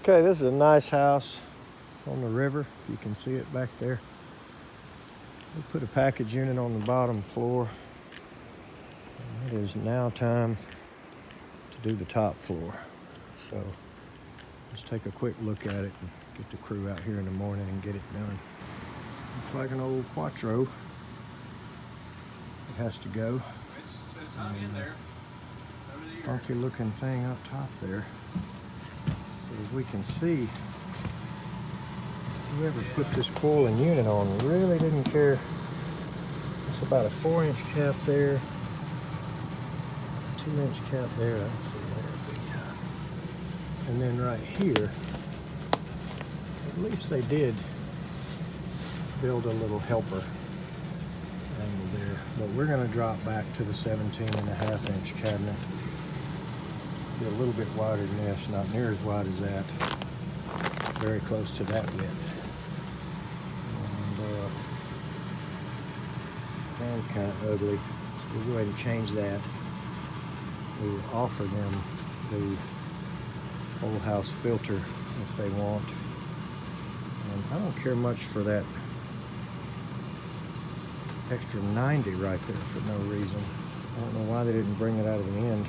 Okay, this is a nice house on the river. You can see it back there. We put a package unit on the bottom floor. And it is now time to do the top floor. So let's take a quick look at it and get the crew out here in the morning and get it done. Looks like an old Quattro. It has to go. It's hung in there. Funky looking thing up top there. So as we can see, whoever put this coiling unit on really didn't care. It's about a 4-inch cap there, 2-inch cap there. I don't see that big time. And then right here, at least they did build a little helper angle there. But we're going to drop back to the 17.5-inch cabinet. Be a little bit wider than this, not near as wide as that. Very close to that width. And that's kind of ugly. So we'll go ahead and change that. We will offer them the whole house filter if they want. And I don't care much for that extra 90 right there for no reason. I don't know why they didn't bring it out of the end.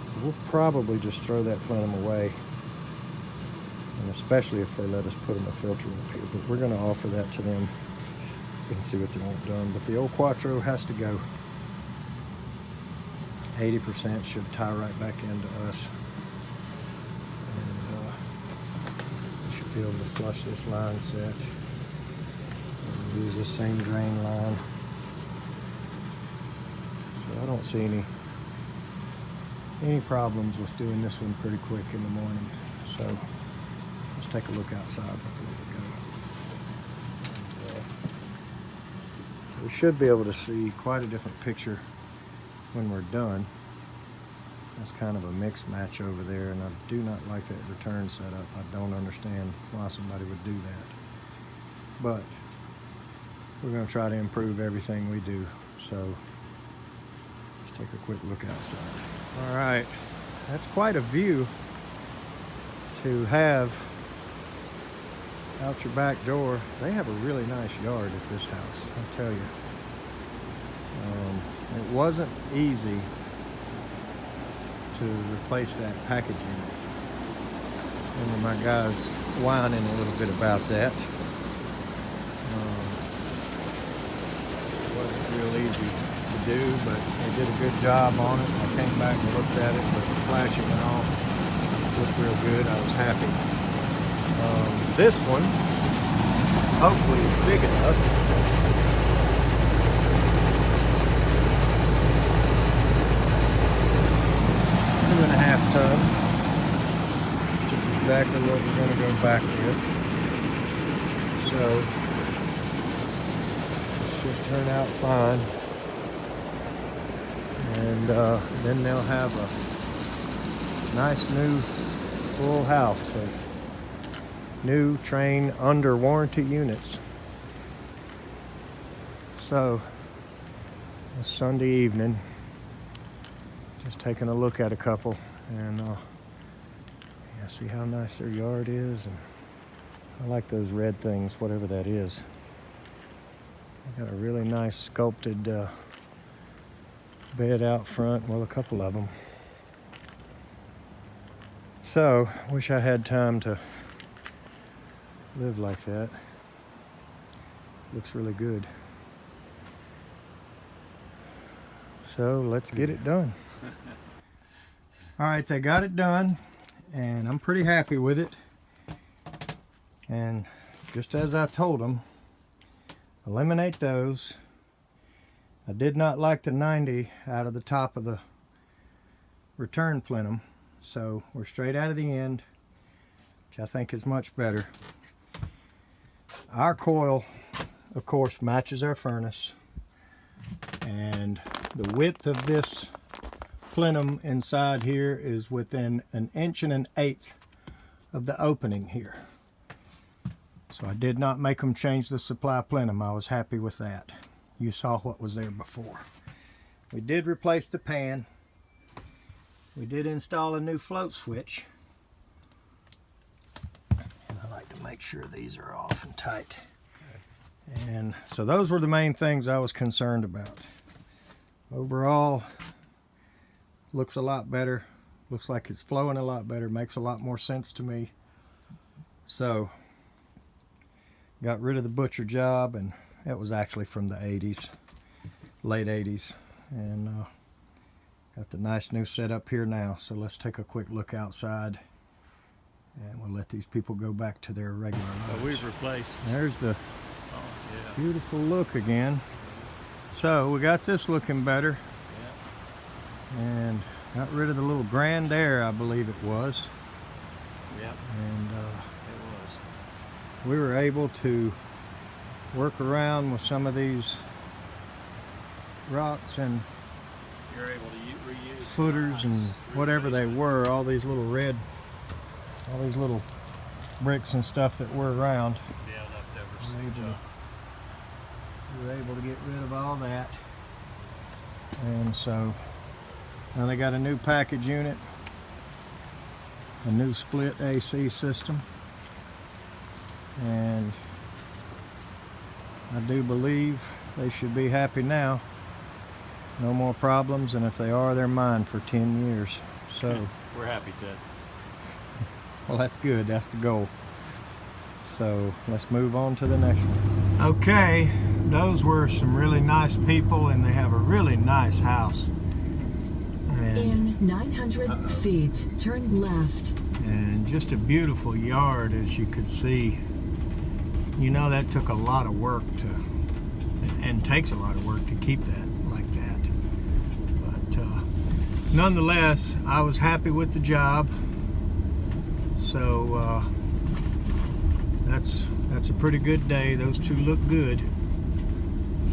So we'll probably just throw that plenum away, and especially if they let us put them a filter up here. But we're going to offer that to them and see what they want done. But the old Quattro has to go. 80% should tie right back into us. And we should be able to flush this line set. And use the same drain line. So I don't see any problems with doing this one pretty quick in the morning. So let's take a look outside before we go. And, we should be able to see quite a different picture when we're done. That's kind of a mixed match over there, and I do not like that return setup. I don't understand why somebody would do that. But we're going to try to improve everything we do. So let's take a quick look outside. All right, that's quite a view to have out your back door. They have a really nice yard at this house, I'll tell you. It wasn't easy to replace that package unit. And my guy's whining a little bit about that. It wasn't real easy to do, but they did a good job on it. I came back and looked at it with the flashing and all. It looked real good. I was happy. This one, hopefully, is big enough. 2.5 tons, which is exactly what we're going to go back with. So it should turn out fine. And then they'll have a nice new full house of new Trane under warranty units. So it's Sunday evening. Just taking a look at a couple, and yeah, see how nice their yard is. And I like those red things, whatever that is. They got a really nice sculpted bed out front. Well, a couple of them. So, wish I had time to live like that. Looks really good. So let's get it done. All right, they got it done, and I'm pretty happy with it. And just as I told them, eliminate those. I did not like the 90 out of the top of the return plenum, so we're straight out of the end, which I think is much better. Our coil, of course, matches our furnace, and the width of this plenum inside here is within 1 1/8 inches of the opening here. So I did not make them change the supply plenum. I was happy with that. You saw what was there before. We did replace the pan. We did install a new float switch. make sure these are off and tight. And so those were the main things I was concerned about. Overall, looks a lot better. Looks like it's flowing a lot better. Makes a lot more sense to me. So, got rid of the butcher job, and it was actually from the 80s, late 80s. And got the nice new setup here now. So let's take a quick look outside, and we'll let these people go back to their regular lives. Oh, we've replaced. There's the Yeah. beautiful look again. So we got this looking better, and got rid of the little GrandAire, I believe it was. Yep. And It was. we were able to work around with some of these rocks and You're able to reuse footers and whatever they were, all these little bricks and stuff that were around. Yeah, leftovers. We were able to get rid of all that. And so now they got a new package unit, a new split AC system, and I do believe they should be happy now. No more problems, and if they are, they're mine for 10 years. So We're happy, Ted. well, that's good. That's the goal. So let's move on to the next one. Okay, those were some really nice people, and they have a really nice house. And, In 900 feet, turn left. and just a beautiful yard, as you could see. You know, that took a lot of work to, and takes a lot of work to keep that like that. But nonetheless, I was happy with the job. So that's a pretty good day. Those two look good.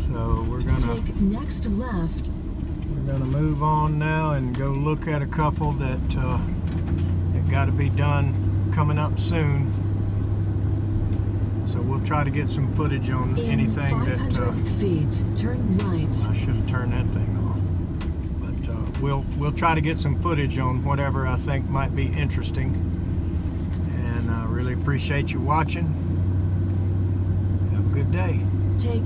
So we're gonna Take next left. move on now and go look at a couple that got to be done coming up soon. So we'll try to get some footage on In anything 500 feet, turn right. I should have turned that thing off. But we'll try to get some footage on whatever I think might be interesting. And I really appreciate you watching. Have a good day. Take